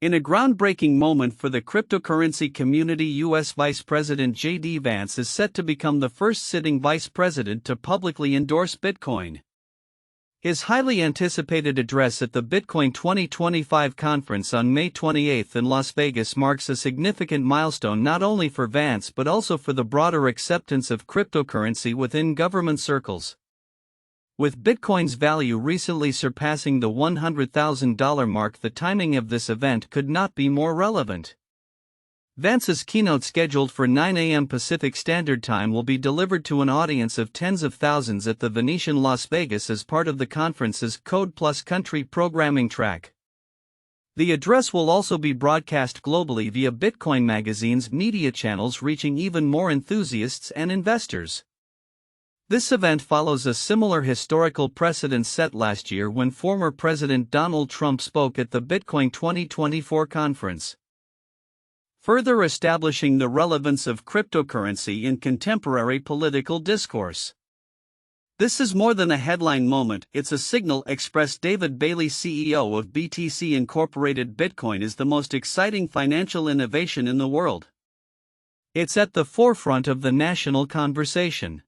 In a groundbreaking moment for the cryptocurrency community, U.S. Vice President J.D. Vance is set to become the first sitting vice president to publicly endorse Bitcoin. His highly anticipated address at the Bitcoin 2025 conference on May 28 in Las Vegas marks a significant milestone not only for Vance but also for the broader acceptance of cryptocurrency within government circles. With Bitcoin's value recently surpassing the $100,000 mark, the timing of this event could not be more relevant. Vance's keynote, scheduled for 9 a.m. Pacific Standard Time, will be delivered to an audience of tens of thousands at the Venetian Las Vegas as part of the conference's Code Plus Country programming track. The address will also be broadcast globally via Bitcoin Magazine's media channels, reaching even more enthusiasts and investors. This event follows a similar historical precedent set last year when former President Donald Trump spoke at the Bitcoin 2024 conference, further establishing the relevance of cryptocurrency in contemporary political discourse. This is more than a headline moment, it's a signal, expressed David Bailey, CEO of BTC Incorporated. Bitcoin is the most exciting financial innovation in the world. It's at the forefront of the national conversation.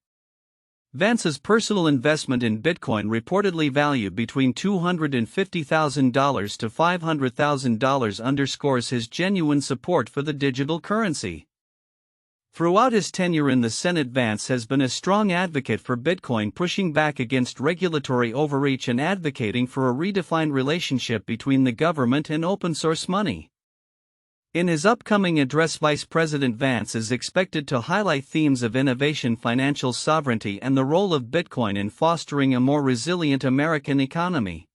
Vance's personal investment in Bitcoin, reportedly valued between $250,000 to $500,000, underscores his genuine support for the digital currency. Throughout his tenure in the Senate, Vance has been a strong advocate for Bitcoin, pushing back against regulatory overreach and advocating for a redefined relationship between the government and open-source money. In his upcoming address, Vice President Vance is expected to highlight themes of innovation, financial sovereignty, and the role of Bitcoin in fostering a more resilient American economy.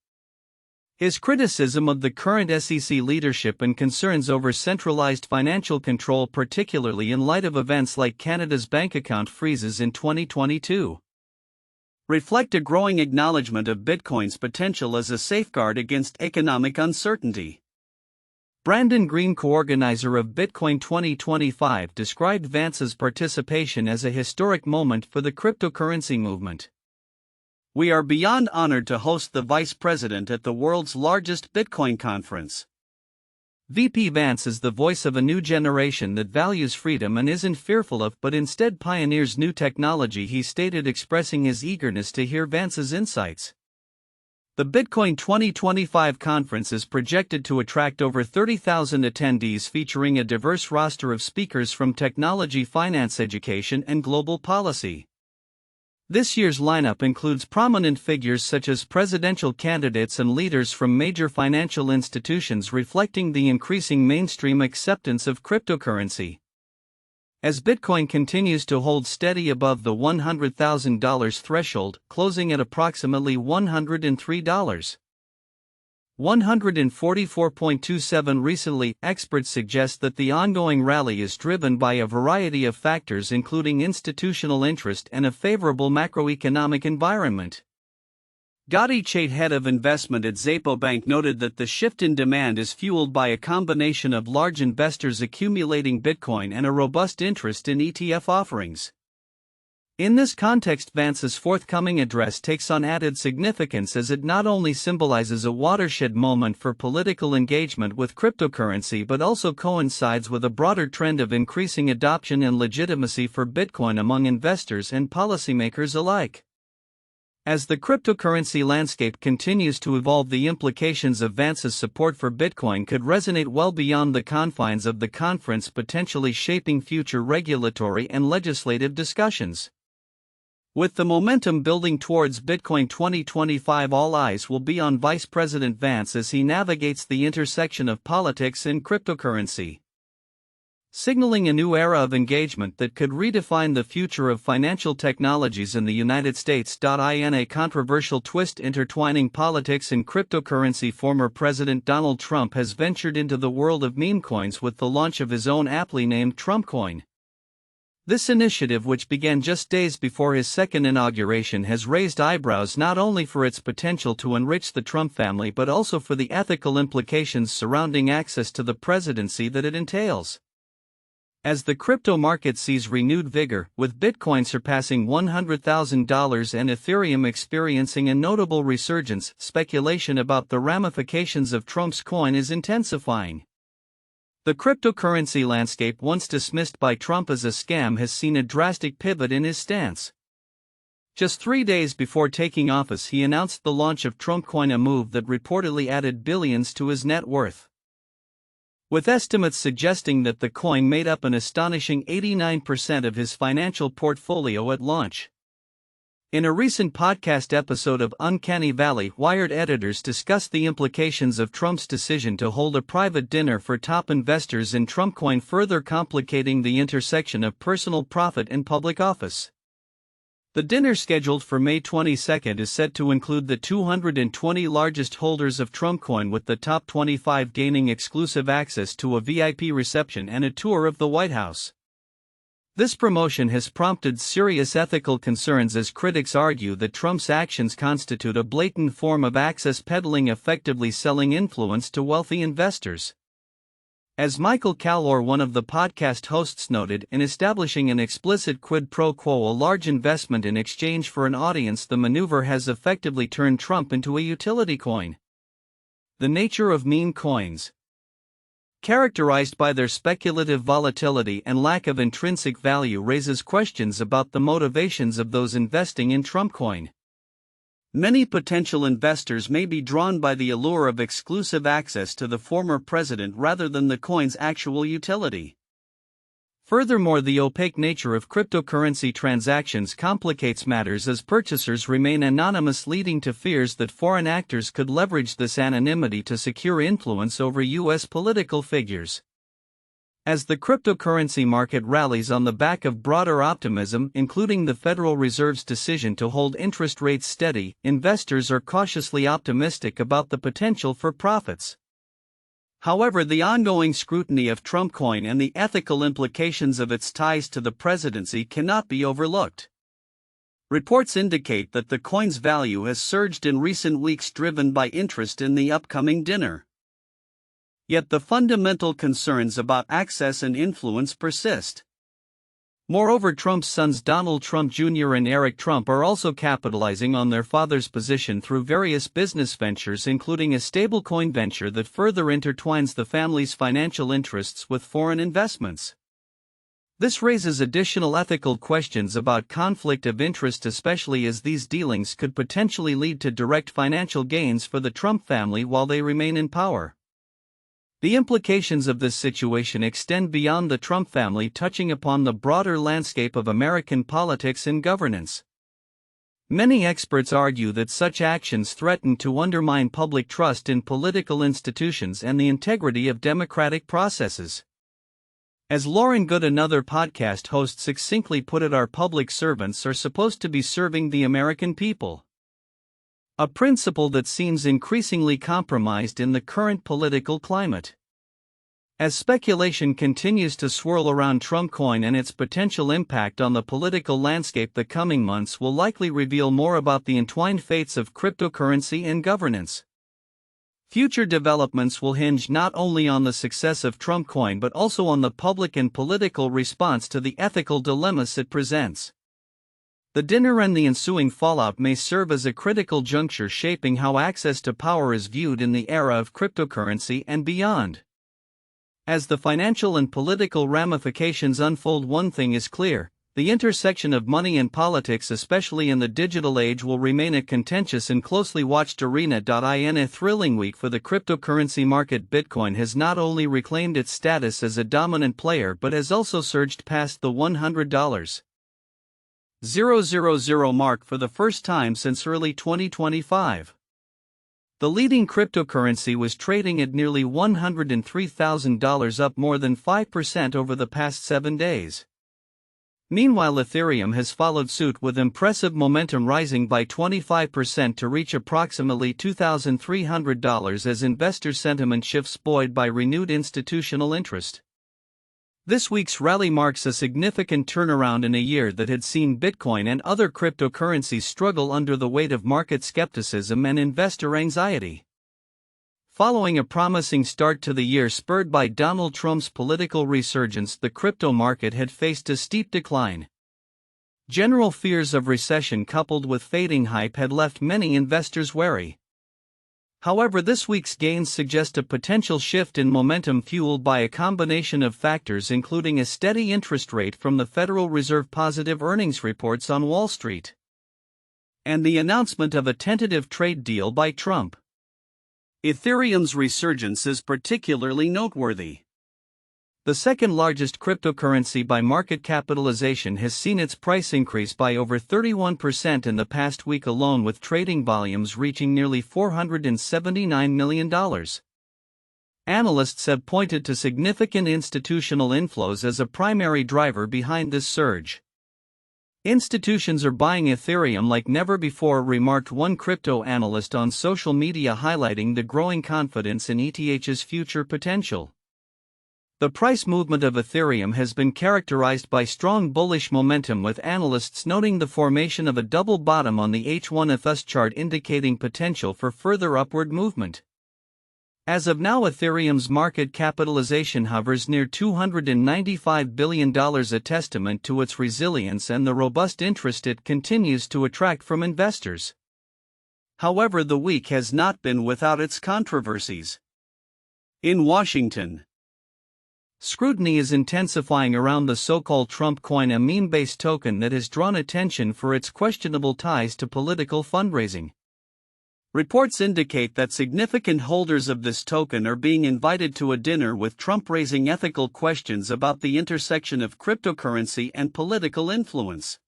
His criticism of the current SEC leadership and concerns over centralized financial control, particularly in light of events like Canada's bank account freezes in 2022, reflect a growing acknowledgement of Bitcoin's potential as a safeguard against economic uncertainty. Brandon Green, co-organizer of Bitcoin 2025, described Vance's participation as a historic moment for the cryptocurrency movement. "We are beyond honored to host the vice president at the world's largest Bitcoin conference. VP Vance is the voice of a new generation that values freedom and isn't fearful of, but instead pioneers new technology," he stated, expressing his eagerness to hear Vance's insights. The Bitcoin 2025 conference is projected to attract over 30,000 attendees, featuring a diverse roster of speakers from technology, finance, education, and global policy. This year's lineup includes prominent figures such as presidential candidates and leaders from major financial institutions, reflecting the increasing mainstream acceptance of cryptocurrency. As Bitcoin continues to hold steady above the $100,000 threshold, closing at approximately $144.27 recently, experts suggest that the ongoing rally is driven by a variety of factors, including institutional interest and a favorable macroeconomic environment. Gadi Chait, head of investment at Xapo Bank, noted that the shift in demand is fueled by a combination of large investors accumulating Bitcoin and a robust interest in ETF offerings. In this context, Vance's forthcoming address takes on added significance, as it not only symbolizes a watershed moment for political engagement with cryptocurrency but also coincides with a broader trend of increasing adoption and legitimacy for Bitcoin among investors and policymakers alike. As the cryptocurrency landscape continues to evolve, the implications of Vance's support for Bitcoin could resonate well beyond the confines of the conference, potentially shaping future regulatory and legislative discussions. With the momentum building towards Bitcoin 2025, all eyes will be on Vice President Vance as he navigates the intersection of politics and cryptocurrency, signaling a new era of engagement that could redefine the future of financial technologies in the United States. In a controversial twist intertwining politics and cryptocurrency, former President Donald Trump has ventured into the world of meme coins with the launch of his own aptly named TrumpCoin. This initiative, which began just days before his second inauguration, has raised eyebrows not only for its potential to enrich the Trump family but also for the ethical implications surrounding access to the presidency that it entails. As the crypto market sees renewed vigor, with Bitcoin surpassing $100,000 and Ethereum experiencing a notable resurgence, speculation about the ramifications of Trump's coin is intensifying. The cryptocurrency landscape, once dismissed by Trump as a scam, has seen a drastic pivot in his stance. Just 3 days before taking office, he announced the launch of TrumpCoin, a move that reportedly added billions to his net worth, with estimates suggesting that the coin made up an astonishing 89% of his financial portfolio at launch. In a recent podcast episode of Uncanny Valley, Wired editors discussed the implications of Trump's decision to hold a private dinner for top investors in TrumpCoin, further complicating the intersection of personal profit and public office. The dinner, scheduled for May 22, is set to include the 220 largest holders of TrumpCoin, with the top 25 gaining exclusive access to a VIP reception and a tour of the White House. This promotion has prompted serious ethical concerns, as critics argue that Trump's actions constitute a blatant form of access peddling, effectively selling influence to wealthy investors. As Michael Callor, one of the podcast hosts, noted, in establishing an explicit quid pro quo, a large investment in exchange for an audience, the maneuver has effectively turned Trump into a utility coin. The nature of meme coins, characterized by their speculative volatility and lack of intrinsic value, raises questions about the motivations of those investing in TrumpCoin. Many potential investors may be drawn by the allure of exclusive access to the former president rather than the coin's actual utility. Furthermore, the opaque nature of cryptocurrency transactions complicates matters, as purchasers remain anonymous, leading to fears that foreign actors could leverage this anonymity to secure influence over U.S. political figures. As the cryptocurrency market rallies on the back of broader optimism, including the Federal Reserve's decision to hold interest rates steady, investors are cautiously optimistic about the potential for profits. However, the ongoing scrutiny of TrumpCoin and the ethical implications of its ties to the presidency cannot be overlooked. Reports indicate that the coin's value has surged in recent weeks, driven by interest in the upcoming dinner. Yet the fundamental concerns about access and influence persist. Moreover, Trump's sons Donald Trump Jr. and Eric Trump are also capitalizing on their father's position through various business ventures, including a stablecoin venture that further intertwines the family's financial interests with foreign investments. This raises additional ethical questions about conflict of interest, especially as these dealings could potentially lead to direct financial gains for the Trump family while they remain in power. The implications of this situation extend beyond the Trump family, touching upon the broader landscape of American politics and governance. Many experts argue that such actions threaten to undermine public trust in political institutions and the integrity of democratic processes. As Lauren Good, another podcast host, succinctly put it, our public servants are supposed to be serving the American people. A principle that seems increasingly compromised in the current political climate. As speculation continues to swirl around TrumpCoin and its potential impact on the political landscape, the coming months will likely reveal more about the entwined fates of cryptocurrency and governance. Future developments will hinge not only on the success of TrumpCoin but also on the public and political response to the ethical dilemmas it presents. The dinner and the ensuing fallout may serve as a critical juncture, shaping how access to power is viewed in the era of cryptocurrency and beyond. As the financial and political ramifications unfold, one thing is clear: the intersection of money and politics, especially in the digital age, will remain a contentious and closely watched arena. In a thrilling week for the cryptocurrency market, Bitcoin has not only reclaimed its status as a dominant player but has also surged past the $100,000 mark for the first time since early 2025. The leading cryptocurrency was trading at nearly $103,000, up more than 5% over the past 7 days. Meanwhile, Ethereum has followed suit, with impressive momentum, rising by 25% to reach approximately $2,300 as investor sentiment shifts, buoyed by renewed institutional interest. This week's rally marks a significant turnaround in a year that had seen Bitcoin and other cryptocurrencies struggle under the weight of market skepticism and investor anxiety. Following a promising start to the year spurred by Donald Trump's political resurgence, the crypto market had faced a steep decline. General fears of recession coupled with fading hype had left many investors wary. However, this week's gains suggest a potential shift in momentum fueled by a combination of factors, including a steady interest rate from the Federal Reserve, positive earnings reports on Wall Street, and the announcement of a tentative trade deal by Trump. Ethereum's resurgence is particularly noteworthy. The second largest cryptocurrency by market capitalization has seen its price increase by over 31% in the past week alone, with trading volumes reaching nearly $479 million. Analysts have pointed to significant institutional inflows as a primary driver behind this surge. Institutions are buying Ethereum like never before, remarked one crypto analyst on social media, highlighting the growing confidence in ETH's future potential. The price movement of Ethereum has been characterized by strong bullish momentum, with analysts noting the formation of a double bottom on the H1 chart, indicating potential for further upward movement. As of now, Ethereum's market capitalization hovers near $295 billion, a testament to its resilience and the robust interest it continues to attract from investors. However, the week has not been without its controversies. In Washington, scrutiny is intensifying around the so-called TrumpCoin, a meme-based token that has drawn attention for its questionable ties to political fundraising. Reports indicate that significant holders of this token are being invited to a dinner with Trump, raising ethical questions about the intersection of cryptocurrency and political influence.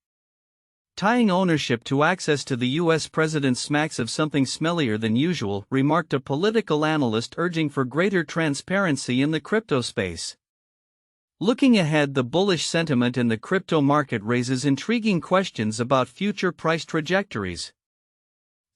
Tying ownership to access to the U.S. president smacks of something smellier than usual, remarked a political analyst, urging for greater transparency in the crypto space. Looking ahead, the bullish sentiment in the crypto market raises intriguing questions about future price trajectories.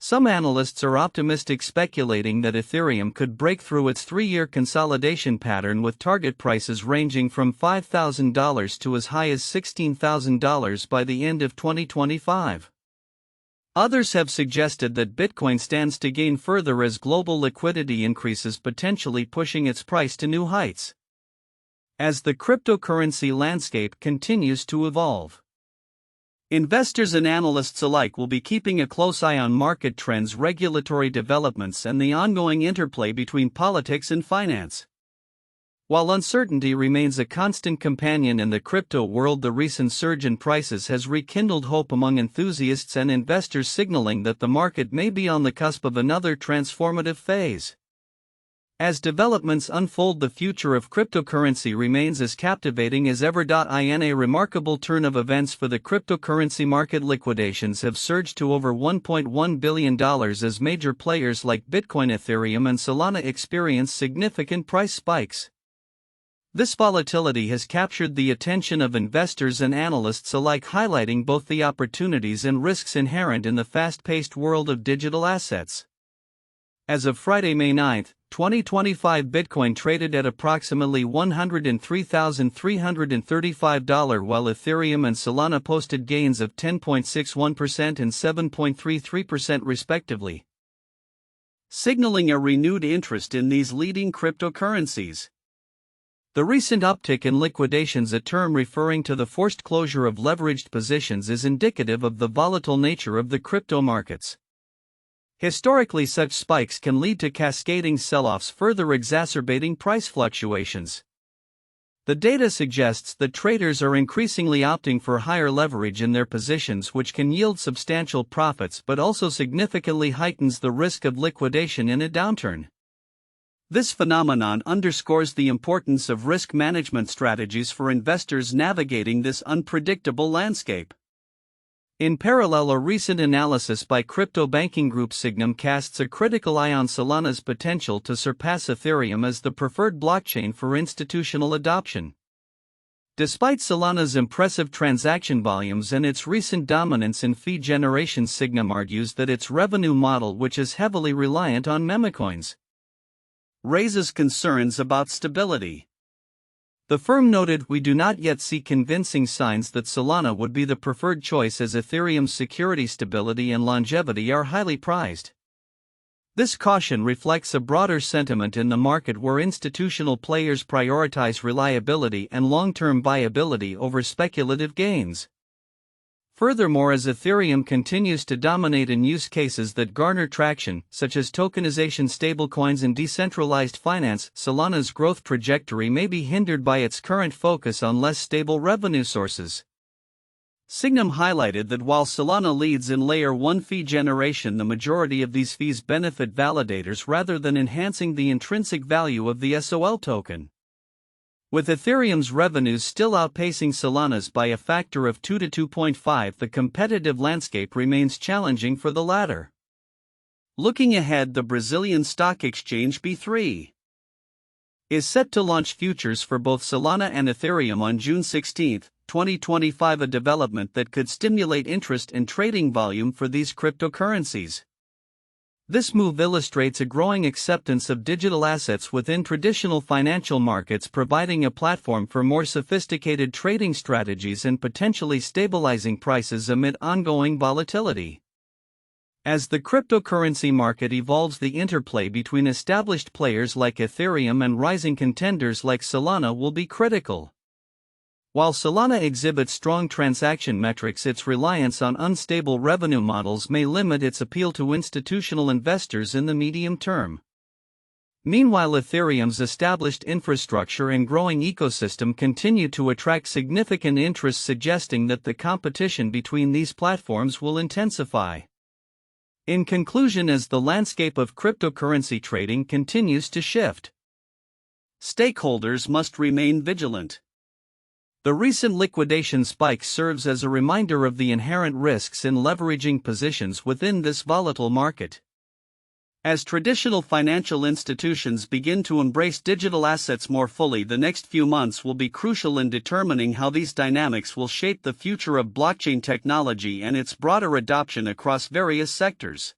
Some analysts are optimistic, speculating that Ethereum could break through its 3-year consolidation pattern, with target prices ranging from $5,000 to as high as $16,000 by the end of 2025. Others have suggested that Bitcoin stands to gain further as global liquidity increases, potentially pushing its price to new heights. As the cryptocurrency landscape continues to evolve, investors and analysts alike will be keeping a close eye on market trends, regulatory developments, and the ongoing interplay between politics and finance. While uncertainty remains a constant companion in the crypto world, the recent surge in prices has rekindled hope among enthusiasts and investors, signaling that the market may be on the cusp of another transformative phase. As developments unfold, the future of cryptocurrency remains as captivating as ever. In a remarkable turn of events for the cryptocurrency market, liquidations have surged to over $1.1 billion as major players like Bitcoin, Ethereum, and Solana experience significant price spikes. This volatility has captured the attention of investors and analysts alike, highlighting both the opportunities and risks inherent in the fast-paced world of digital assets. As of Friday, May 9, 2025, Bitcoin traded at approximately $103,335, while Ethereum and Solana posted gains of 10.61% and 7.33% respectively, signaling a renewed interest in these leading cryptocurrencies. The recent uptick in liquidations, a term referring to the forced closure of leveraged positions, is indicative of the volatile nature of the crypto markets. Historically, such spikes can lead to cascading sell-offs, further exacerbating price fluctuations. The data suggests that traders are increasingly opting for higher leverage in their positions, which can yield substantial profits but also significantly heightens the risk of liquidation in a downturn. This phenomenon underscores the importance of risk management strategies for investors navigating this unpredictable landscape. In parallel, a recent analysis by crypto banking group Signum casts a critical eye on Solana's potential to surpass Ethereum as the preferred blockchain for institutional adoption. Despite Solana's impressive transaction volumes and its recent dominance in fee generation, Signum argues that its revenue model, which is heavily reliant on memecoins, raises concerns about stability. The firm noted, "We do not yet see convincing signs that Solana would be the preferred choice, as Ethereum's security, stability, and longevity are highly prized." This caution reflects a broader sentiment in the market where institutional players prioritize reliability and long-term viability over speculative gains. Furthermore, as Ethereum continues to dominate in use cases that garner traction, such as tokenization, stablecoins, and decentralized finance, Solana's growth trajectory may be hindered by its current focus on less stable revenue sources. Sygnum highlighted that while Solana leads in Layer 1 fee generation, the majority of these fees benefit validators rather than enhancing the intrinsic value of the SOL token. With Ethereum's revenues still outpacing Solana's by a factor of 2 to 2.5, the competitive landscape remains challenging for the latter. Looking ahead, the Brazilian stock exchange B3 is set to launch futures for both Solana and Ethereum on June 16, 2025, a development that could stimulate interest in trading volume for these cryptocurrencies. This move illustrates a growing acceptance of digital assets within traditional financial markets, providing a platform for more sophisticated trading strategies and potentially stabilizing prices amid ongoing volatility. As the cryptocurrency market evolves, the interplay between established players like Ethereum and rising contenders like Solana will be critical. While Solana exhibits strong transaction metrics, its reliance on unstable revenue models may limit its appeal to institutional investors in the medium term. Meanwhile, Ethereum's established infrastructure and growing ecosystem continue to attract significant interest, suggesting that the competition between these platforms will intensify. In conclusion, as the landscape of cryptocurrency trading continues to shift, stakeholders must remain vigilant. The recent liquidation spike serves as a reminder of the inherent risks in leveraging positions within this volatile market. As traditional financial institutions begin to embrace digital assets more fully, the next few months will be crucial in determining how these dynamics will shape the future of blockchain technology and its broader adoption across various sectors.